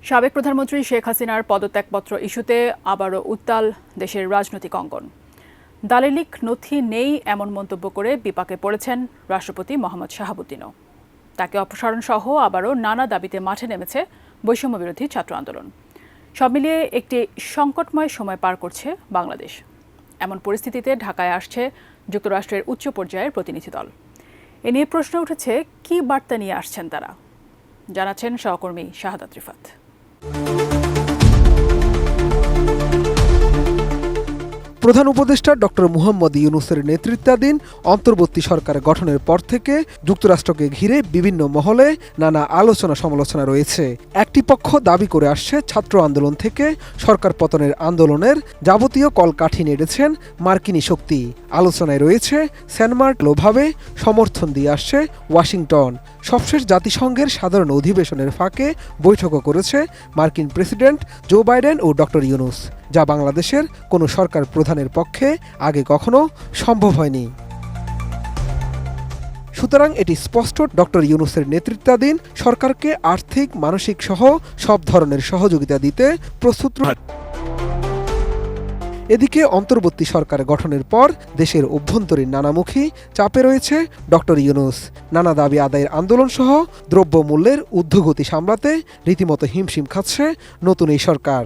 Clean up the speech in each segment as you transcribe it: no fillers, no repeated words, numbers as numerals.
সাবেক প্রধানমন্ত্রী শেখ হাসিনার পদত্যাগপত্র ইস্যুতে আবারও উত্তাল দেশের রাজনৈতিক অঙ্গন। দালিলিক নথি নেই এমন মন্তব্য করে বিপাকে পড়েছেন রাষ্ট্রপতি মোহাম্মদ শাহাবুদ্দিনও। তাকে অপসারণ সহ আবারও নানা দাবিতে মাঠে নেমেছে বৈষম্যবিরোধী ছাত্র আন্দোলন। সব মিলিয়ে একটি সংকটময় সময় পার করছে বাংলাদেশ। এমন পরিস্থিতিতে ঢাকায় আসছে যুক্তরাষ্ট্রের উচ্চ পর্যায়ের প্রতিনিধি দল। এ নিয়ে প্রশ্ন উঠেছে, কী বার্তা নিয়ে আসছেন তারা? জানাচ্ছেন সহকর্মী শাহাদাত রিফাত। প্রধান উপদেষ্টা ডক্টর মুহাম্মদ ইউনূসের নেতৃত্বাধীন অন্তর্বর্তী সরকার গঠনের পর থেকে যুক্তরাষ্ট্রকে ঘিরে বিভিন্ন মহলে নানা আলোচনা সমালোচনা রয়েছে। একটি পক্ষ দাবি করে আসছে ছাত্র আন্দোলন থেকে সরকার পতনের আন্দোলনের যাবতীয় কলকাঠি নেড়েছেন মার্কিনী শক্তি। আলোচনায় রয়েছে সেন্টমার্টলোভাবে সমর্থন দিয়ে আসছে ওয়াশিংটন। সবশেষ জাতিসংঘের সাধারণ অধিবেশনের ফাঁকে বৈঠকও করেছে মার্কিন প্রেসিডেন্ট জো বাইডেন ও ডক্টর ইউনূস, যা বাংলাদেশের কোনো সরকার প্রধানের পক্ষে আগে কখনো সম্ভব হয়নি। সুতরাং এটি স্পষ্ট, ডক্টর ইউনূসের নেতৃত্বাধীন সরকারকে আর্থিক, মানসিক সহ সব ধরনের সহযোগিতা দিতে প্রস্তুত। এদিকে অন্তর্বর্তী সরকার গঠনের পর দেশের অভ্যন্তরীণ নানামুখী চাপে রয়েছে ডক্টর ইউনূস। নানা দাবি আদায়ের আন্দোলন সহ দ্রব্যমূল্যের ঊর্ধ্বগতি সামলাতে রীতিমতো হিমশিম খাচ্ছে নতুন এই সরকার।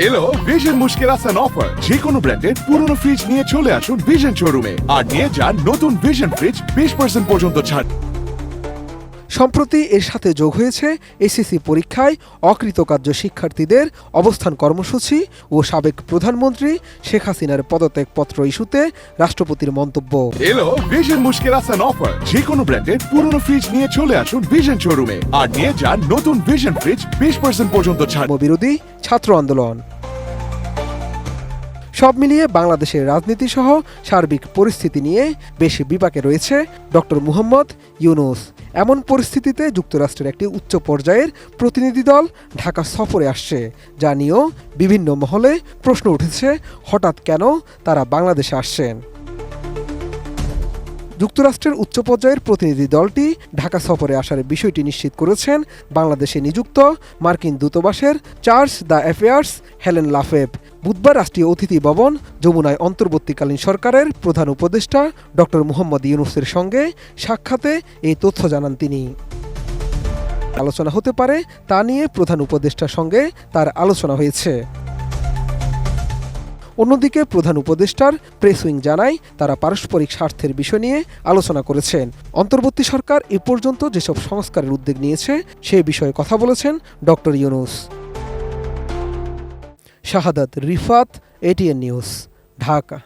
এলো ভিশন মুশকিল আসান অফার। যে কোনো ব্র্যান্ডের পুরনো ফ্রিজ নিয়ে চলে আসুন ভিশন শোরুমে আর নিয়ে যান নতুন ভিশন ফ্রিজ 20% পর্যন্ত ছাড়। সম্প্রতি এর সাথে যোগ হয়েছে এসএসসি পরীক্ষায় অকৃতকার্য শিক্ষার্থীদের অবস্থান কর্মসূচি ও সাবেক প্রধানমন্ত্রী শেখ হাসিনার পদত্যাগপত্র ইস্যুতে রাষ্ট্রপতির মন্তব্য। এলো ভিশন মুশকিল আসান অফার। যে কোনো ব্র্যান্ডের পুরনো ফ্রিজ নিয়ে চলে আসুন ভিশন শোরুমে আর নিয়ে যান নতুন ভিশন ফ্রিজ 20% পর্যন্ত ছাড়। বিরোধী ছাত্র আন্দোলন। সব মিলিয়ে বাংলাদেশের রাজনীতি সহ সার্বিক পরিস্থিতি নিয়ে বেশ বিপাকে রয়েছে ডক্টর মুহাম্মদ ইউনূস। এমন পরিস্থিতিতে যুক্তরাষ্ট্রের একটি উচ্চ পর্যায়ের প্রতিনিধি দল ঢাকা সফরে আসছে, যা নিয়েও বিভিন্ন মহলে প্রশ্ন উঠেছে, হঠাৎ কেন তারা বাংলাদেশে আসছেন। যুক্তরাষ্ট্রের উচ্চ পর্যায়ের প্রতিনিধি দলটি ঢাকা সফরে আসার বিষয়টি নিশ্চিত করেছেন বাংলাদেশে নিযুক্ত মার্কিন দূতাবাসের চার্জ দ্য অ্যাফেয়ার্স হেলেন লাফেব। বুধবার রাষ্ট্রীয় অতিথি ভবন যমুনায় অন্তর্বর্তীকালীন সরকারের প্রধান উপদেষ্টা ডক্টর মুহাম্মদ ইউনূসের সঙ্গে সাক্ষাতে এই তথ্য জানান তিনি। আলোচনা হতে পারে তা নিয়ে প্রধান উপদেষ্টার সঙ্গে তার আলোচনা হয়েছে। অন্যদিকে প্রধান উপদেষ্টার প্রেস উইং জানায়, তারা পারস্পরিক স্বার্থের বিষয় নিয়ে আলোচনা করেছেন। অন্তর্বর্তী সরকার এ পর্যন্ত যেসব সংস্কারের উদ্যোগ নিয়েছে সে বিষয়ে কথা বলেছেন ডক্টর ইউনূস। শাহাদাত রিফাত, এটিএন নিউজ, ঢাকা।